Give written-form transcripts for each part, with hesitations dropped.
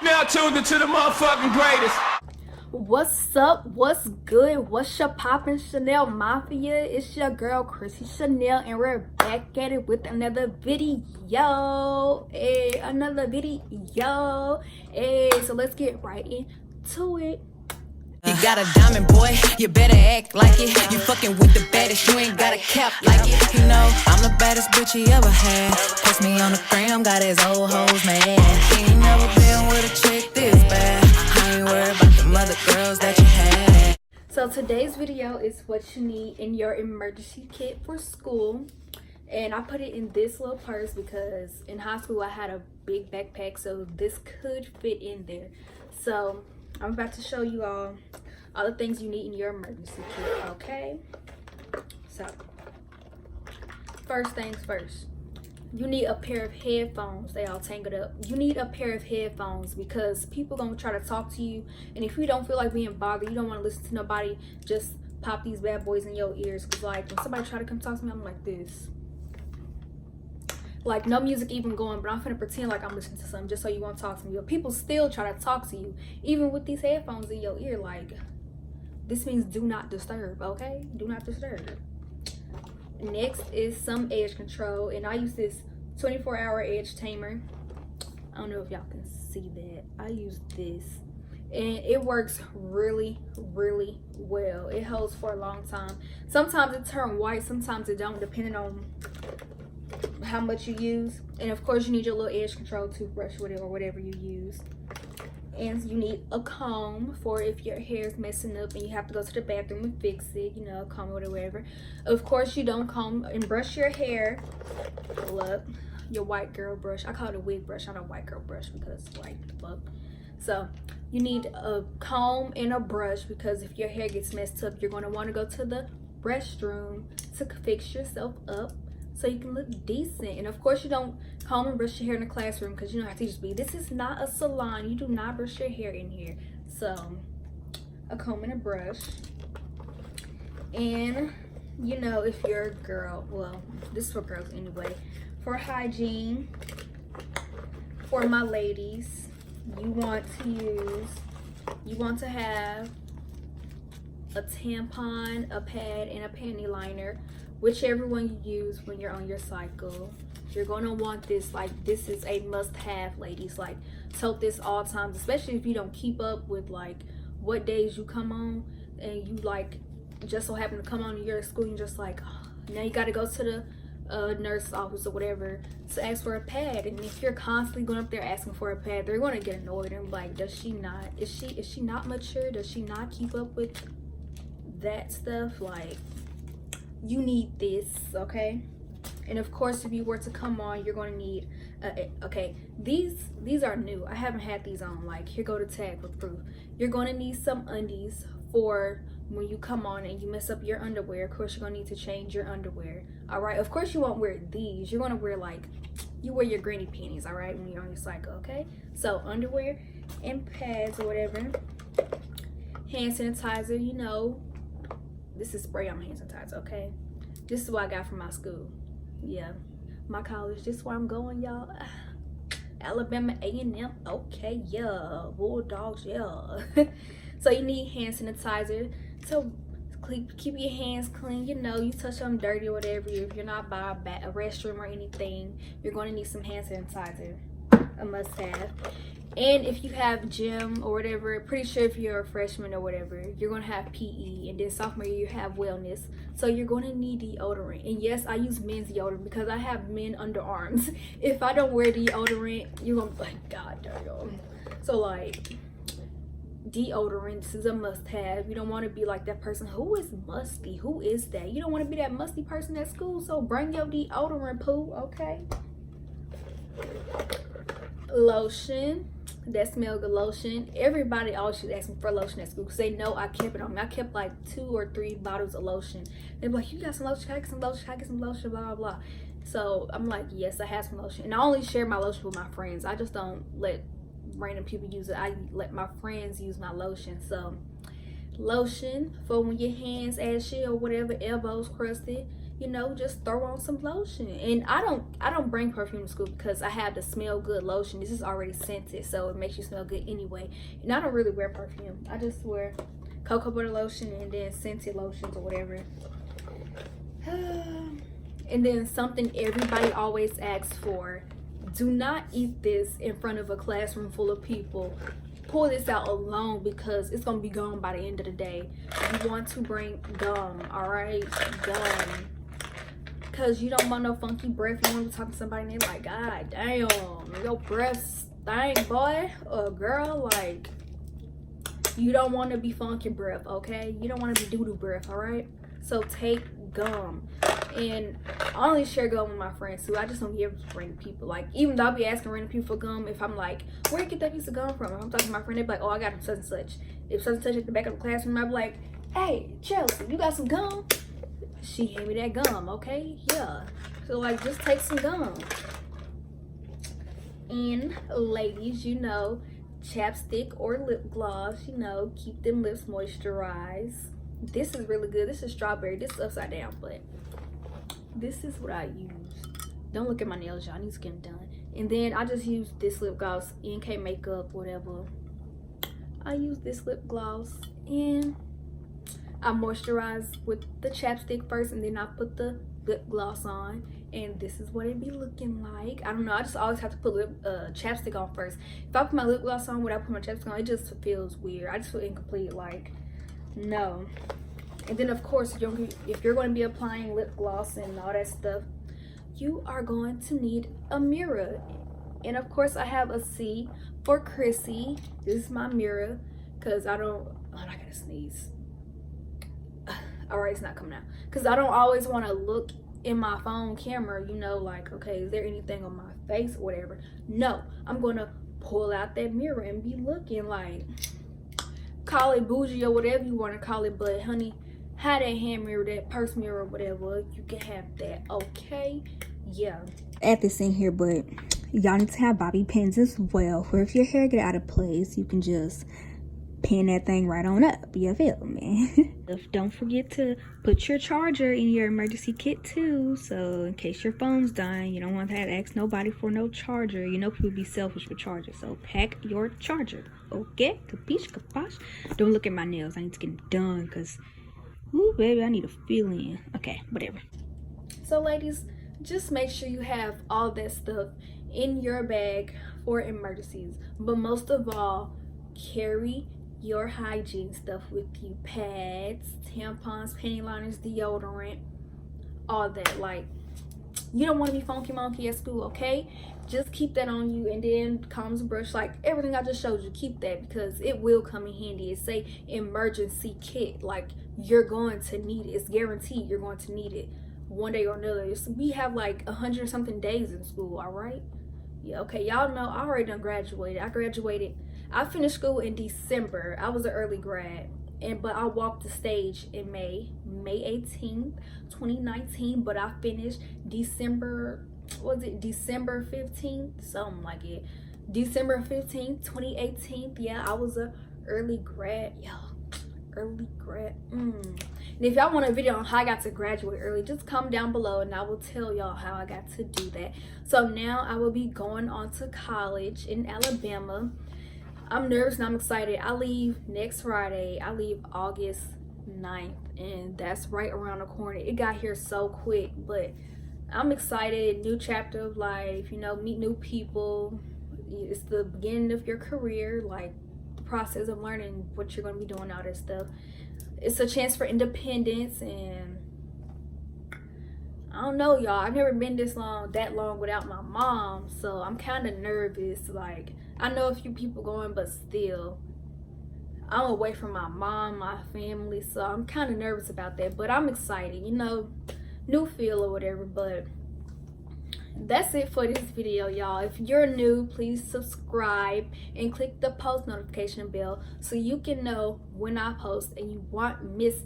Now tuned into the motherfucking greatest. What's up? What's good? What's your poppin' Chanel Mafia? It's your girl ChrissyChanel, and we're back at it with another video. Hey, another video. Hey, so let's get right into it. You got a diamond, boy, you better act like it. You fucking with the baddest, you ain't got a cap like it. You know, I'm the baddest bitch he ever had. Post me on the gram, got his old hoes mad. He ain't never been with a chick this bad. I ain't worried about the mother girls that you had. So today's video is what you need in your emergency kit for school. And I put it in this little purse because in high school I had a big backpack, so this could fit in there. So I'm about to show you all the things you need in your emergency kit, okay? So, first things first. You need a pair of headphones. They all tangled up. You need a pair of headphones because people gonna try to talk to you, and if you don't feel like being bothered, you don't want to listen to nobody, just pop these bad boys in your ears. Because like when somebody try to come talk to me, I'm like this. Like no music even going, but I'm finna pretend like I'm listening to something just so you won't talk to me. But people still try to talk to you, even with these headphones in your ear. Like, this means do not disturb, okay? Do not disturb. Next is some edge control, and I use this 24-hour edge tamer. I don't know if y'all can see that. I use this, and it works really, really well. It holds for a long time. Sometimes it turns white, sometimes it don't, depending on how much you use. And of course you need your little edge control toothbrush with it, or whatever you use. And you need a comb for if your hair is messing up and you have to go to the bathroom and fix it, you know, comb it or whatever. Of course you don't comb and brush your hair. Look, your white girl brush. I call it a wig brush, not a white girl brush, because like the fuck. So you need a comb and a brush, because if your hair gets messed up, you're going to want to go to the restroom to fix yourself up so you can look decent. And of course you don't comb and brush your hair in the classroom, because you know how teachers be. This is not a salon. You do not brush your hair in here. So a comb and a brush. And you know, if you're a girl, well, this is for girls anyway, for hygiene, for my ladies, you want to have a tampon, a pad, and a panty liner, whichever one you use when you're on your cycle. You're gonna want this. Like, this is a must-have, ladies. Like, tote this all times, especially if you don't keep up with like what days you come on, and you like just so happen to come on to your school, and you're just like, oh, now you got to go to the nurse's office or whatever to ask for a pad. And if you're constantly going up there asking for a pad, they're going to get annoyed and like, does she not, is she not mature? Does she not keep up with that stuff? Like, you need this, okay? And of course, if you were to come on, you're going to need okay, these are new. I haven't had these on. Like, here go the tag with proof. You're going to need some undies for when you come on and you mess up your underwear. Of course, you're going to need to change your underwear. All right, of course you won't wear these. You're going to wear like, you wear your granny panties, all right, when you're on your cycle, okay? So underwear and pads or whatever. Hand sanitizer, you know, this is spray on hand sanitizer, okay? This is what I got from my school. Yeah, my college. This is where I'm going, y'all. Alabama A&M. Okay, yeah. Bulldogs, yeah. So you need hand sanitizer to keep your hands clean. You know, you touch them dirty or whatever. If you're not by a restroom or anything, you're going to need some hand sanitizer. A must-have. And if you have gym or whatever, pretty sure if you're a freshman or whatever, you're going to have PE. And then sophomore year, you have wellness. So you're going to need deodorant. And yes, I use men's deodorant because I have men underarms. If I don't wear deodorant, you're going to be like, God damn. So like, deodorant is a must-have. You don't want to be like that person who is musty. Who is that? You don't want to be that musty person at school. So bring your deodorant, poo, okay? Lotion. That smell good lotion. Everybody always asks me for lotion at school because they know I kept it on me. I kept like 2 or 3 bottles of lotion. They're like, you got some lotion? Can I get some lotion? Can I get some lotion? Blah, blah, blah. So I'm like, yes, I have some lotion. And I only share my lotion with my friends. I just don't let random people use it. I let my friends use my lotion. So lotion for when your hands ashy or whatever, elbows crusted. you know, just throw on some lotion. And I don't bring perfume to school because I have the smell good lotion. This is already scented, so it makes you smell good anyway. And I don't really wear perfume. I just wear cocoa butter lotion and then scented lotions or whatever. And then something everybody always asks for: do not eat this in front of a classroom full of people. Pull this out alone because it's gonna be gone by the end of the day. You want to bring gum, all right? Gum, because you don't want no funky breath. You want to talk to somebody and they're like, God damn, your breath stank, boy or girl. Like, you don't want to be funky breath, okay? You don't want to be doo-doo breath, all right? So take gum. And I only share gum with my friends too. I just don't give random people. Like, even though I'll be asking random people for gum, if I'm like, where you get that piece of gum from? If I'm talking to my friend, they're like, oh, I got it from such and such. If such and such at the back of the classroom, I'll be like, hey, Chelsea, you got some gum? She gave me that gum, okay? Yeah. So, like, just take some gum. And ladies, you know, chapstick or lip gloss, you know, keep them lips moisturized. This is really good. This is strawberry. This is upside down, but this is what I use. Don't look at my nails, y'all. I need to get them done. And then I just use this lip gloss, NK makeup, whatever. I use this lip gloss and I moisturize with the chapstick first, and then I put the lip gloss on. And this is what it be looking like. I don't know. I just always have to put chapstick on first. If I put my lip gloss on without putting my chapstick on, it just feels weird. I just feel incomplete. Like, no. And then, of course, if you're going to be applying lip gloss and all that stuff, you are going to need a mirror. And, of course, I have a C for Chrissy. This is my mirror because I don't... Oh, I gotta sneeze. All right, it's not coming out. Because I don't always want to look in my phone camera, you know, like, okay, is there anything on my face or whatever? No, I'm going to pull out that mirror and be looking like... Call it bougie or whatever you want to call it, but honey, have that hand mirror, that purse mirror, or whatever. You can have that, okay? Yeah. Add this in here, but y'all need to have bobby pins as well, where if your hair get out of place, you can just pin that thing right on up. You feel me? Don't forget to put your charger in your emergency kit too, so in case your phone's dying, you don't want to have to ask nobody for no charger. You know people be selfish with chargers, so pack your charger. Okay, capiche, caposh. Don't look at my nails. I need to get them done because, ooh, baby, I need a fill in. Okay, whatever. So, ladies, just make sure you have all that stuff in your bag for emergencies. But most of all, carry your hygiene stuff with you. Pads, tampons, panty liners, deodorant, all that. Like, you don't want to be funky monkey at school, okay? Just keep that on you. And then combs, brush, like everything I just showed you, keep that because it will come in handy. It's a emergency kit. Like, you're going to need it. It's guaranteed you're going to need it one day or another. We have like 100 or something days in school, all right? Yeah, okay, y'all know I already done graduated. I finished school in December. I was an early grad, but I walked the stage in May 18th, 2019, but I finished December 15th, something like it. December 15th, 2018. Yeah, I was a early grad. And if y'all want a video on how I got to graduate early, just comment down below and I will tell y'all how I got to do that. So now I will be going on to college in Alabama. I'm nervous and I'm excited. I leave next Friday. I leave August 9th, and that's right around the corner. It got here so quick, but I'm excited. New chapter of life, you know, meet new people. It's the beginning of your career, like the process of learning what you're going to be doing, all that stuff. It's a chance for independence, and I don't know, y'all. I've never been that long without my mom, so I'm kind of nervous. Like, I know a few people going, but still, I'm away from my mom, my family, so I'm kind of nervous about that. But I'm excited, you know, new feel or whatever. But that's it for this video, y'all. If you're new, please subscribe and click the post notification bell so you can know when I post and you won't miss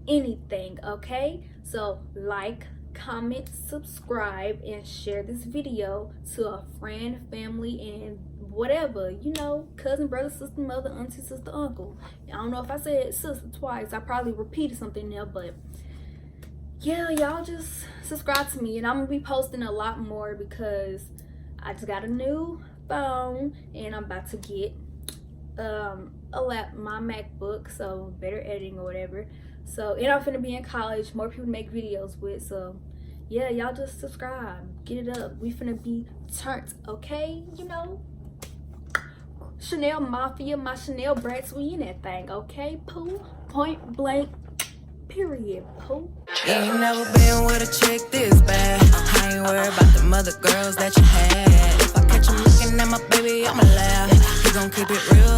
anything, okay? So like, comment, subscribe, and share this video to a friend, family, and whatever, you know, cousin, brother, sister, mother, auntie, sister, uncle. I don't know if I said sister twice. I probably repeated something there, but yeah, y'all just subscribe to me, and I'm gonna be posting a lot more because I just got a new phone and I'm about to get my MacBook, so better editing or whatever. So, and I'm finna be in college, more people to make videos with. So yeah, y'all just subscribe, get it up. We finna be turned, okay? You know, Chanel Mafia, my Chanel brats, we in that thing, okay? Pooh, point blank, period, pooh. You ain't never been with a chick this bad. I ain't worried about the mother girls that you had. If I catch 'em looking at my baby, I'ma laugh. You gon' keep it real